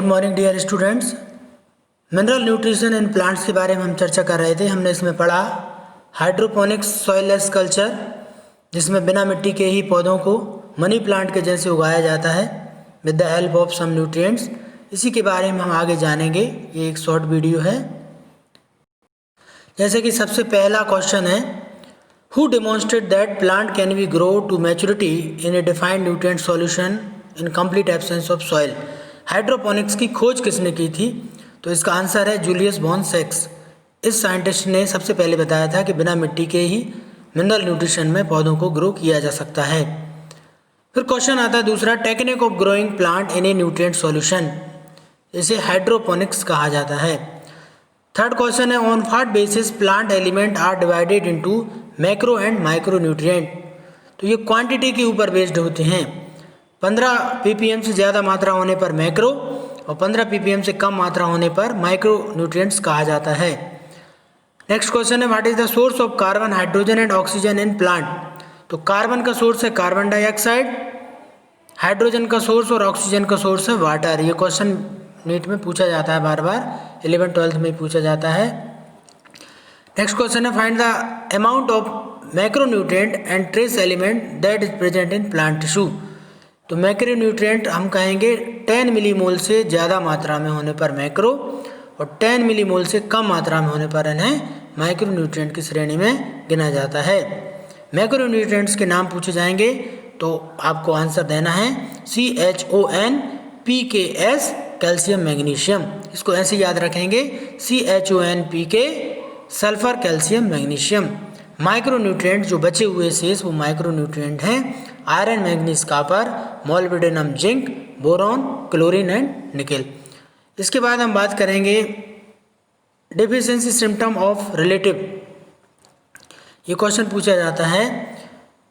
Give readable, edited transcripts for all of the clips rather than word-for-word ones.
Morning dear students. Mineral nutrition in plants के बारे में हम चर्चा कर रहे थे। हमने इसमें पढ़ा हाइड्रोपोनिक्स सॉइललेस कल्चर, जिसमें बिना मिट्टी के ही पौधों को मनी प्लांट के जैसे उगाया जाता है with the help of some nutrients. इसी के बारे में हम आगे जानेंगे। ये एक शॉर्ट वीडियो है। जैसे कि सबसे पहला क्वेश्चन है, who demonstrate that plant can be grow to maturity in a defined nutrient solution in complete absence of soil. Hydroponics की खोज किसने की थी? तो इसका आंसर है जूलियस बॉन सेक्स। इस साइंटिस्ट ने सबसे पहले बताया था कि बिना मिट्टी के ही मिनरल न्यूट्रिशन में पौधों को ग्रो किया जा सकता है। फिर क्वेश्चन आता है दूसरा, technique of growing plant in a nutrient solution. इसे हाइड्रोपोनिक्स कहा जाता है। थर्ड क्वेश्चन है, on what basis plant element are divided into macro and micro nutrient. तो ये क्वांटिटी के ऊपर बेस्ड होते हैं। 15 ppm से ज़्यादा मात्रा होने पर मैक्रो और 15 ppm से कम मात्रा होने पर माइक्रो न्यूट्रिएंट्स कहा जाता है। नेक्स्ट क्वेश्चन है, what is the source of carbon, hydrogen and oxygen in plant. तो कार्बन का सोर्स है कार्बन डाइऑक्साइड, हाइड्रोजन का सोर्स और ऑक्सीजन का सोर्स है वाटर। ये क्वेश्चन नीट में पूछा जाता है बार बार, 11th-12th में पूछा जाता है। नेक्स्ट क्वेश्चन है, find the amount of macronutrient and trace element that is present in plant tissue. तो मैक्रोन्यूट्रिएंट हम कहेंगे 10 मिलीमोल से ज़्यादा मात्रा में होने पर मैक्रो और 10 मिलीमोल से कम मात्रा में होने पर इन्हें माइक्रोन्यूट्रिएंट की श्रेणी में गिना जाता है। मैक्रोन्यूट्रिएंट्स के नाम पूछे जाएंगे तो आपको आंसर देना है CHON PKS कैल्शियम मैग्नीशियम। इसको ऐसे याद रखेंगे, CHON PK sulphur calcium magnesium. Micronutrient जो बचे हुए शेष वो माइक्रोन्यूट्रिएंट हैं iron, manganese, copper, molybdenum, zinc, boron, chlorine and nickel. इसके बाद हम बात करेंगे डेफिशिएंसी सिम्टम ऑफ रिलेटिव। ये क्वेश्चन पूछा जाता है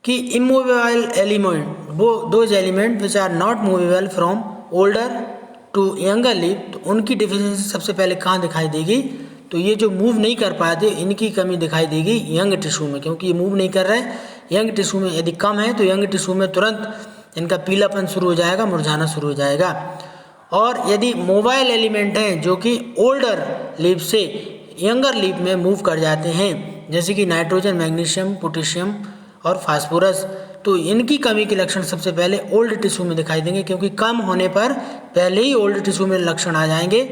कि इमूवेबल एलिमेंट, वो those element which are not movable from older to younger leaf, तो उनकी डेफिशिएंसी सबसे पहले कहाँ दिखाई देगी? तो ये जो मूव नहीं कर पाते इनकी कमी दिखाई देगी यंग टिश्यू में, क्योंकि ये मूव नहीं कर रहे हैं। यंग टिश्यू में यदि कम है तो यंग टिश्यू में तुरंत इनका पीलापन शुरू हो जाएगा, मुरझाना शुरू हो जाएगा। और यदि मोबाइल एलिमेंट हैं जो कि ओल्डर लीफ से यंगर लीफ में मूव कर जाते हैं, जैसे कि नाइट्रोजन, मैग्नीशियम, पोटेशियम और फास्फोरस, तो इनकी कमी के लक्षण सबसे पहले ओल्ड टिश्यू में दिखाई देंगे, क्योंकि कम होने पर पहले ही ओल्ड टिश्यू में लक्षण आ जाएंगे,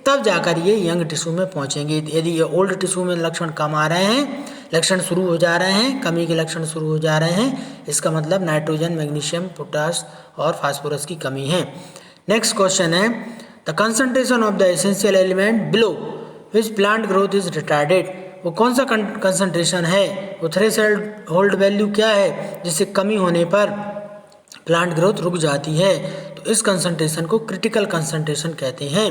तब जाकर ये यंग टिश्यू में पहुंचेंगे। यदि ये ओल्ड टिश्यू में लक्षण कम आ रहे हैं, लक्षण शुरू हो जा रहे हैं, कमी के लक्षण शुरू हो जा रहे हैं, इसका मतलब नाइट्रोजन, मैग्नीशियम, पोटास और फास्फोरस की कमी है। नेक्स्ट क्वेश्चन है, the concentration of the essential element below which plant growth is retarded. वो कौन सा कंसंट्रेशन है, वो थ्रेशोल्ड होल्ड वैल्यू क्या है जिससे कमी होने पर प्लांट ग्रोथ रुक जाती है? तो इस कंसंट्रेशन को क्रिटिकल कंसंट्रेशन कहते हैं।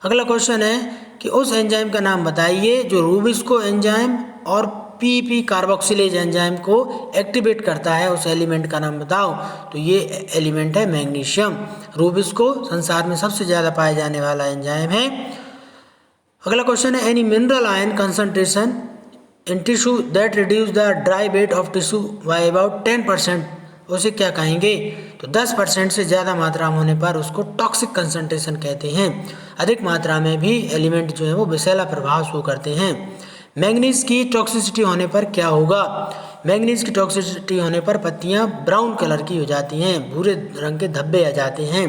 अगला क्वेश्चन है कि उस एंजाइम का नाम बताइए जो रूबिस्को एंजाइम और PP कार्बोक्सिलेज एंजाइम को एक्टिवेट करता है, उस एलिमेंट का नाम बताओ। तो ये एलिमेंट है मैग्नीशियम। रूबिस्को संसार में सबसे ज़्यादा पाए जाने वाला एंजाइम है। अगला क्वेश्चन है, any mineral ion concentration in tissue that reduce the dry weight of tissue by about 10%, उसे क्या कहेंगे? तो 10% से ज़्यादा मात्रा में होने पर उसको टॉक्सिक कंसंट्रेशन कहते हैं। अधिक मात्रा में भी एलिमेंट जो है वो विषैला प्रभाव शो करते हैं। मैंगनीज की टॉक्सिसिटी होने पर क्या होगा? मैंगनीज की टॉक्सिसिटी होने पर पत्तियां ब्राउन कलर की हो जाती हैं, भूरे रंग के धब्बे आ जाते हैं।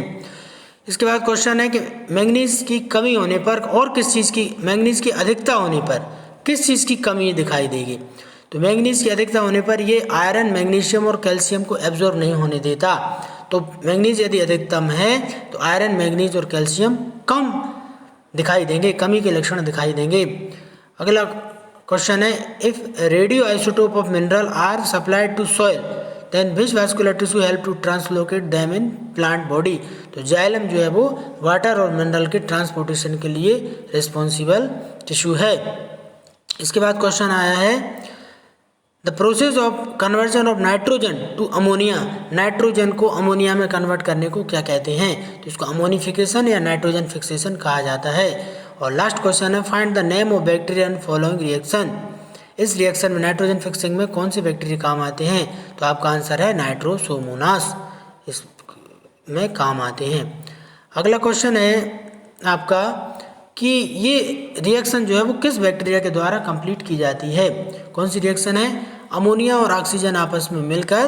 इसके बाद क्वेश्चन है कि मैंगनीज की कमी होने पर और किस चीज़ की, मैंगनीज की अधिकता होने पर किस चीज़ की कमी दिखाई देगी? तो मैंगनीज की अधिकता होने पर ये आयरन, मैग्नीशियम और कैल्शियम को एब्जॉर्ब नहीं होने देता। तो मैंगनीज यदि अधिकतम है तो आयरन, मैंगनीज और कैल्शियम कम दिखाई देंगे, कमी के लक्षण दिखाई देंगे। अगला क्वेश्चन है, if radio isotope of mineral are supplied to soil then which vascular tissue help to translocate them in plant body. तो जाइलम जो है वो वाटर और मिनरल के ट्रांसपोर्टेशन के लिए रिस्पॉन्सिबल टिश्यू है। इसके बाद क्वेश्चन आया है, the process of conversion of nitrogen to ammonia. Nitrogen को अमोनिया में कन्वर्ट करने को क्या कहते हैं? तो इसको अमोनिफिकेशन या नाइट्रोजन फिक्सेशन कहा जाता है। और लास्ट क्वेश्चन है, find the name of bacteria in following reaction. इस रिएक्शन में नाइट्रोजन फिक्सिंग में कौन से बैक्टीरिया काम आते हैं? तो आपका आंसर है नाइट्रोसोमोनास, इसमें काम आते हैं। अगला क्वेश्चन है आपका कि ये रिएक्शन जो है वो किस बैक्टीरिया के द्वारा कंप्लीट की जाती है। कौन सी रिएक्शन है? अमोनिया और ऑक्सीजन आपस में मिलकर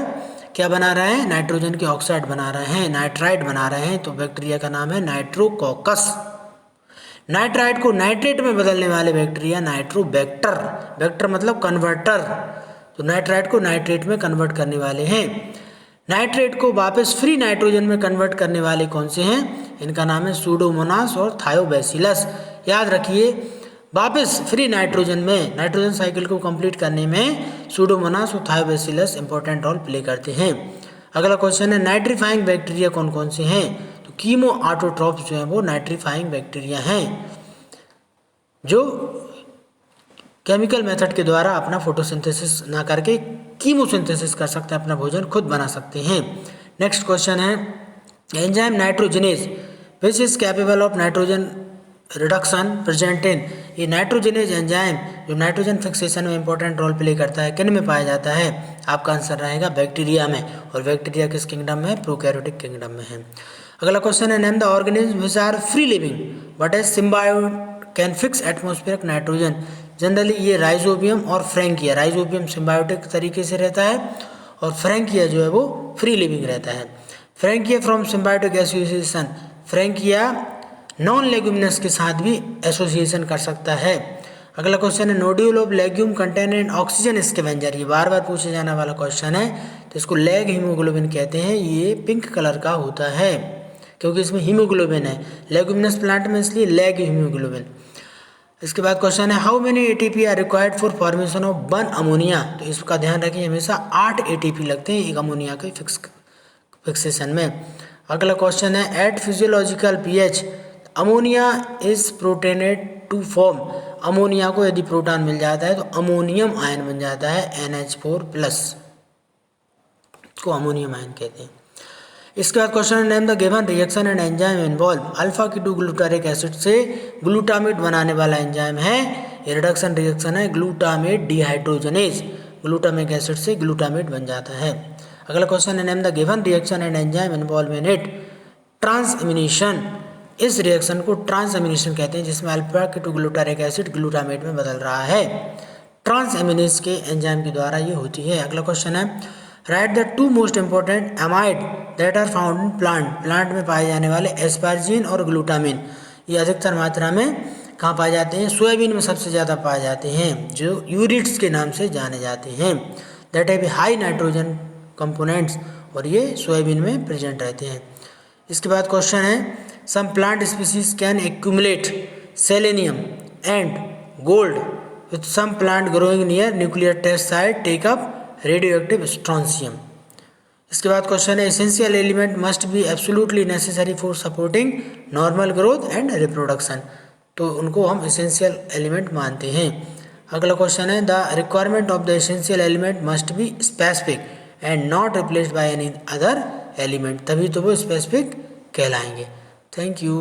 क्या बना रहे हैं? नाइट्रोजन के ऑक्साइड बना रहे हैं, नाइट्राइट बना रहे हैं। तो बैक्टीरिया का नाम है नाइट्रोकॉकस। नाइट्राइट को नाइट्रेट में बदलने वाले बैक्टीरिया नाइट्रोबैक्टर। बैक्टर मतलब कन्वर्टर, तो नाइट्राइट को नाइट्रेट में कन्वर्ट करने वाले हैं। नाइट्रेट को वापस फ्री नाइट्रोजन में कन्वर्ट करने वाले कौन से हैं? इनका नाम है सूडोमोनास और थायोबैसिलस। याद रखिए, वापस फ्री नाइट्रोजन में नाइट्रोजन साइकिल को कंप्लीट करने में सूडोमोनास और थायोबैसिलस इंपॉर्टेंट रोल प्ले करते हैं। अगला क्वेश्चन है नाइट्रीफाइंग बैक्टीरिया कौन कौन से हैं? तो कीमो ऑटोट्रॉप्स जो हैं वो नाइट्रीफाइंग बैक्टीरिया हैं, जो केमिकल मेथड के द्वारा अपना फोटोसिंथेसिस ना करके कीमोसिंथेसिस कर सकते हैं, अपना भोजन खुद बना सकते हैं। नेक्स्ट क्वेश्चन है enzyme nitrogenase which is capable of nitrogen reduction present in. ये नाइट्रोजनेज एंजाइम जो नाइट्रोजन फिक्सेशन में इंपॉर्टेंट रोल प्ले करता है, किन में पाया जाता है? आपका आंसर रहेगा बैक्टीरिया में। और बैक्टीरिया किस किंगडम में? प्रोकैरियोटिक किंगडम में है। अगला क्वेश्चन है name the organism which are free living but as symbiote can fix atmospheric nitrogen. Generally ये राइजोबियम और फ्रैंकिया। राइजोबियम सिम्बायोटिक तरीके से रहता है और फ्रैंकिया जो है वो फ्री लिविंग रहता है। Frankia from symbiotic association, Frankia non leguminous के साथ भी एसोसिएशन कर सकता है। अगला क्वेश्चन है nodule of legume contain oxygen scavenger. ये बार बार पूछे जाने वाला क्वेश्चन है, तो इसको लैग हीमोग्लोबिन कहते हैं। ये पिंक कलर का होता है क्योंकि इसमें हीमोग्लोबिन है, लेग्यूमिनस प्लांट में इसलिए लैग हीमोग्लोबिन। इसके बाद क्वेश्चन है how many ATP are required for formation of 1 ammonia. तो इसका ध्यान रखिए, हमेशा 8 एटीपी लगते हैं एक अमोनिया के फिक्सेशन में। अगला क्वेश्चन है at physiological pH ammonia is protonated to form. Ammonia को यदि प्रोटॉन मिल जाता है तो अमोनियम आयन बन जाता है NH4+, को अमोनियम आयन कहते हैं। इसके बाद क्वेश्चन है name the given reaction and enzyme involve. Alpha keto glutaric acid से ग्लूटामेट बनाने वाला एंजाइम है, ये रिडक्शन रिएक्शन है ग्लूटामेट डिहाइड्रोजनेज। ग्लूटामिक एसिड से ग्लूटामेट बन जाता है। अगला क्वेश्चन है name the given reaction and enzyme involve in it. Transamination, इस रिएक्शन को ट्रांसएमिनेशन कहते हैं जिसमें alpha keto glutaric acid glutamate में बदल रहा है। ट्रांसएमिनेज के एंजाइम के द्वारा ये होती है। अगला क्वेश्चन है write the 2 most important amide that are found in plant. Plant में पाए जाने वाले एस्पार्जिन और ग्लूटामिन, ये अधिकतर मात्रा में कहाँ पाए जाते हैं? सोयाबीन में सबसे ज़्यादा पाए जाते हैं, जो यूरिट्स के नाम से जाने जाते हैं। That have high nitrogen components, और ये सोयाबीन में प्रेजेंट रहते हैं। इसके बाद क्वेश्चन है some plant species can accumulate selenium and gold with some plant growing near nuclear test site take up radioactive strontium. इसके बाद क्वेश्चन है essential element must be absolutely necessary for supporting normal growth and reproduction. तो उनको हम essential element मानते हैं। अगला question है the requirement of the essential element must be specific and not replaced by any other element, तभी तो वो स्पेसिफिक कहलाएंगे। Thank you.